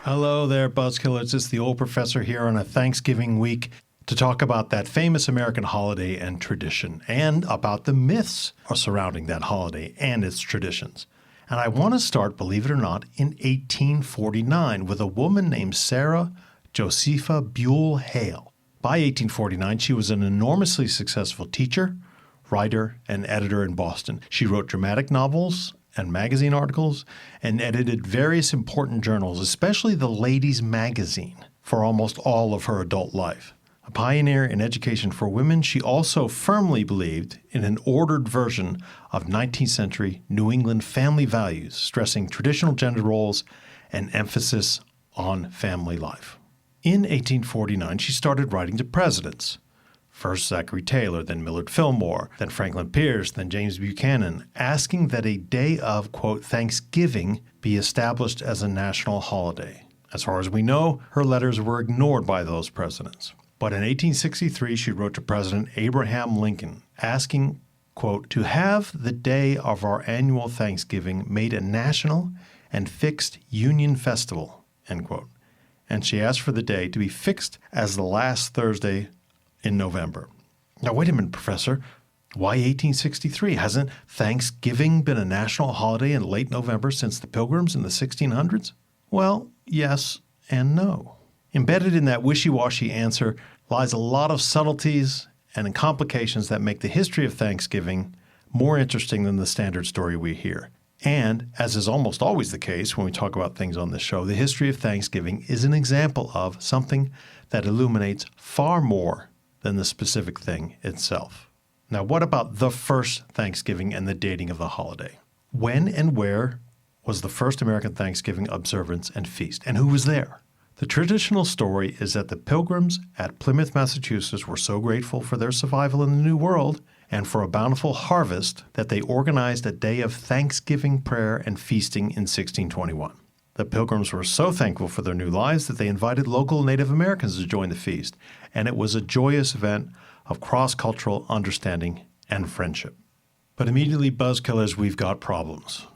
Hello there, Buzzkillers. It's the old professor here on a Thanksgiving week to talk about that famous American holiday and tradition, and about the myths surrounding that holiday and its traditions. And I want to start, believe it or not, in 1849 with a woman named Sarah Josepha Buell Hale. By 1849, she was an enormously successful teacher, writer, and editor in Boston. She wrote dramatic novels and magazine articles, and edited various important journals, especially the Ladies' Magazine, for almost all of her adult life. A pioneer in education for women, she also firmly believed in an ordered version of 19th century New England family values, stressing traditional gender roles and emphasis on family life. In 1849, she started writing to presidents. First Zachary Taylor, then Millard Fillmore, then Franklin Pierce, then James Buchanan, asking that a day of, quote, Thanksgiving be established as a national holiday. As far as we know, her letters were ignored by those presidents. But in 1863, she wrote to President Abraham Lincoln, asking, quote, to have the day of our annual Thanksgiving made a national and fixed Union festival, end quote. And she asked for the day to be fixed as the last Thursday in November. Now, wait a minute, Professor. Why 1863? Hasn't Thanksgiving been a national holiday in late November since the Pilgrims in the 1600s? Well, yes and no. Embedded in that wishy-washy answer lies a lot of subtleties and complications that make the history of Thanksgiving more interesting than the standard story we hear. And, as is almost always the case when we talk about things on this show, the history of Thanksgiving is an example of something that illuminates far more than the specific thing itself. Now, what about the first Thanksgiving and the dating of the holiday? When and where was the first American Thanksgiving observance and feast, and who was there? The traditional story is that the Pilgrims at Plymouth, Massachusetts were so grateful for their survival in the New World and for a bountiful harvest that they organized a day of Thanksgiving prayer and feasting in 1621. The Pilgrims were so thankful for their new lives that they invited local Native Americans to join the feast, and it was a joyous event of cross-cultural understanding and friendship. But immediately, Buzzkillers, we've got problems.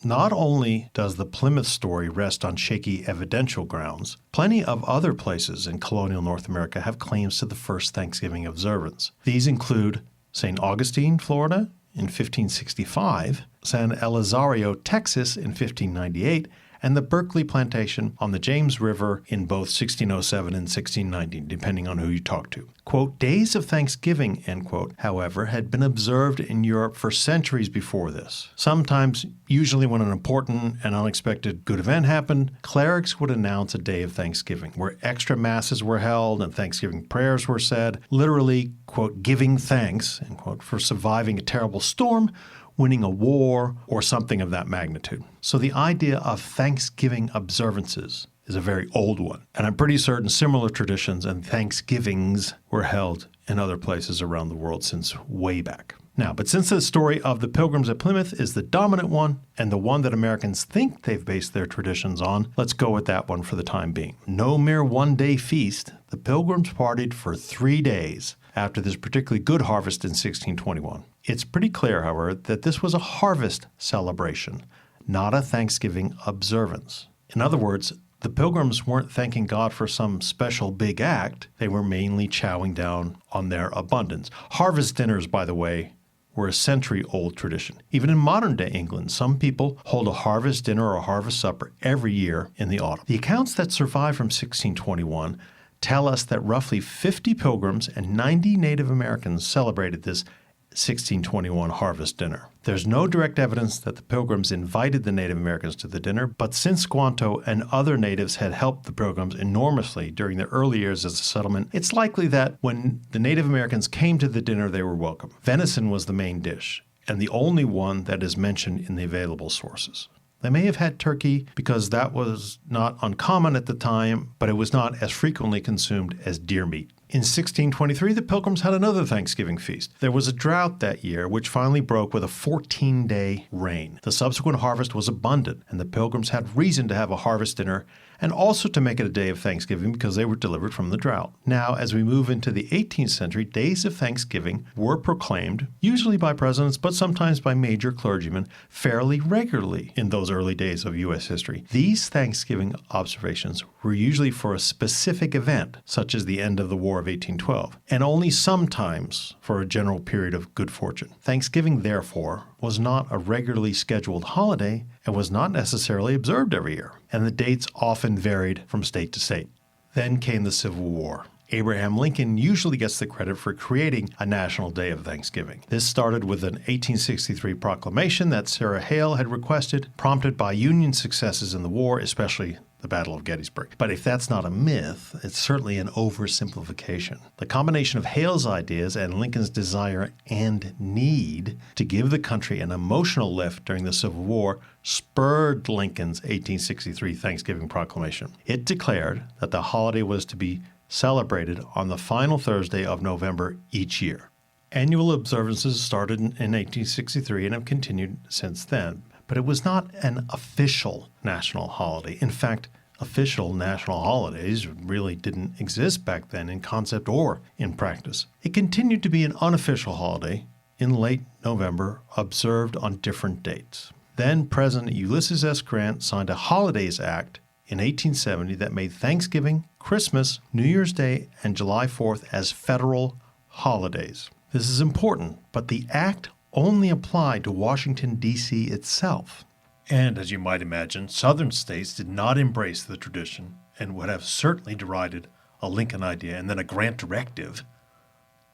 Not only does the Plymouth story rest on shaky evidential grounds, plenty of other places in colonial North America have claims to the first Thanksgiving observance. These include St. Augustine, Florida, in 1565, San Elizario, Texas, in 1598, and the Berkeley Plantation on the James River in both 1607 and 1690, depending on who you talk to. Quote, days of Thanksgiving, end quote, however, had been observed in Europe for centuries before this. Sometimes, usually when an important and unexpected good event happened, clerics would announce a day of Thanksgiving, where extra masses were held and Thanksgiving prayers were said, literally, quote, giving thanks, end quote, for surviving a terrible storm, winning a war, or something of that magnitude. So the idea of Thanksgiving observances is a very old one, and I'm pretty certain similar traditions and Thanksgivings were held in other places around the world since way back. Now, but since the story of the Pilgrims at Plymouth is the dominant one, and the one that Americans think they've based their traditions on, let's go with that one for the time being. No mere one-day feast, the Pilgrims partied for 3 days after this particularly good harvest in 1621. It's pretty clear, however, that this was a harvest celebration, not a Thanksgiving observance. In other words, the Pilgrims weren't thanking God for some special big act. They were mainly chowing down on their abundance. Harvest dinners, by the way, were a century-old tradition. Even in modern-day England, some people hold a harvest dinner or a harvest supper every year in the autumn. The accounts that survive from 1621 tell us that roughly 50 Pilgrims and 90 Native Americans celebrated this 1621 harvest dinner. There's no direct evidence that the Pilgrims invited the Native Americans to the dinner, but since Squanto and other natives had helped the Pilgrims enormously during the early years as a settlement, it's likely that when the Native Americans came to the dinner, they were welcome. Venison was the main dish, and the only one that is mentioned in the available sources. They may have had turkey because that was not uncommon at the time, but it was not as frequently consumed as deer meat. In 1623, the Pilgrims had another Thanksgiving feast. There was a drought that year, which finally broke with a 14-day rain. The subsequent harvest was abundant, and the Pilgrims had reason to have a harvest dinner and also to make it a day of Thanksgiving because they were delivered from the drought. Now, as we move into the 18th century, days of Thanksgiving were proclaimed, usually by presidents, but sometimes by major clergymen, fairly regularly in those early days of U.S. history. These Thanksgiving observations were usually for a specific event, such as the end of the War of 1812, and only sometimes for a general period of good fortune. Thanksgiving, therefore, was not a regularly scheduled holiday and was not necessarily observed every year, and the dates often varied from state to state. Then came the Civil War. Abraham Lincoln usually gets the credit for creating a national day of Thanksgiving. This started with an 1863 proclamation that Sarah Hale had requested, prompted by Union successes in the war, especially the Battle of Gettysburg. But if that's not a myth, it's certainly an oversimplification. The combination of Hale's ideas and Lincoln's desire and need to give the country an emotional lift during the Civil War spurred Lincoln's 1863 Thanksgiving proclamation. It declared that the holiday was to be celebrated on the final Thursday of November each year. Annual observances started in 1863 and have continued since then. But it was not an official national holiday. In fact, official national holidays really didn't exist back then in concept or in practice. It continued to be an unofficial holiday in late November, observed on different dates. Then President Ulysses S. Grant signed a Holidays Act in 1870 that made Thanksgiving, Christmas, New Year's Day, and July 4th as federal holidays. This is important, but the act only applied to Washington, D.C. itself. And as you might imagine, southern states did not embrace the tradition and would have certainly derided a Lincoln idea and then a Grant directive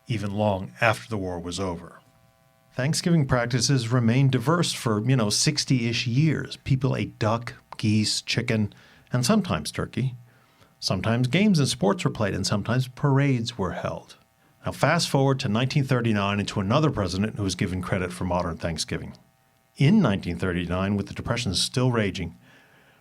even long after the war was over. Thanksgiving practices remained diverse for, 60-ish years. People ate duck, geese, chicken, and sometimes turkey. Sometimes games and sports were played, and sometimes parades were held. Now fast forward to 1939 and to another president who was given credit for modern Thanksgiving. In 1939, with the Depression still raging,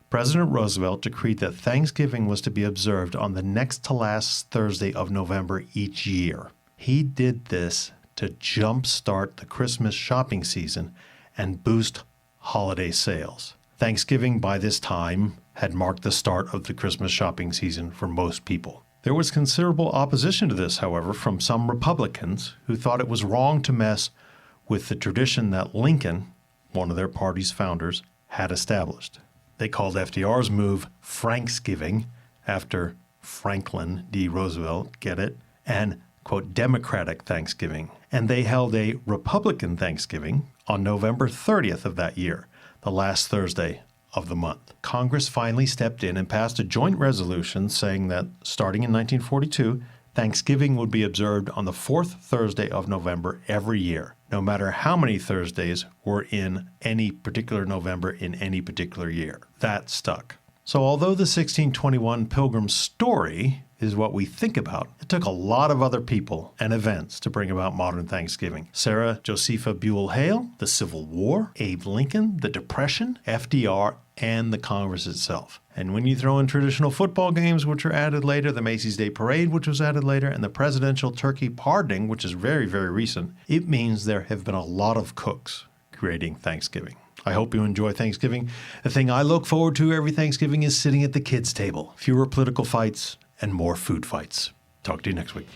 President Roosevelt decreed that Thanksgiving was to be observed on the next to last Thursday of November each year. He did this to jumpstart the Christmas shopping season and boost holiday sales. Thanksgiving by this time had marked the start of the Christmas shopping season for most people. There was considerable opposition to this, however, from some Republicans who thought it was wrong to mess with the tradition that Lincoln, one of their party's founders, had established. They called FDR's move Franksgiving, after Franklin D. Roosevelt, get it, and, quote, Democratic Thanksgiving. And they held a Republican Thanksgiving on November 30th of that year, the last Thursday of the month. Congress finally stepped in and passed a joint resolution saying that starting in 1942, Thanksgiving would be observed on the fourth Thursday of November every year, no matter how many Thursdays were in any particular November in any particular year. That stuck. So although the 1621 Pilgrims story is what we think about, it took a lot of other people and events to bring about modern Thanksgiving. Sarah Josepha Buell Hale, the Civil War, Abe Lincoln, the Depression, FDR, and the Congress itself. And when you throw in traditional football games, which are added later, the Macy's Day Parade, which was added later, and the presidential turkey pardoning, which is very, very recent, it means there have been a lot of cooks creating Thanksgiving. I hope you enjoy Thanksgiving. The thing I look forward to every Thanksgiving is sitting at the kids' table. Fewer political fights and more food fights. Talk to you next week.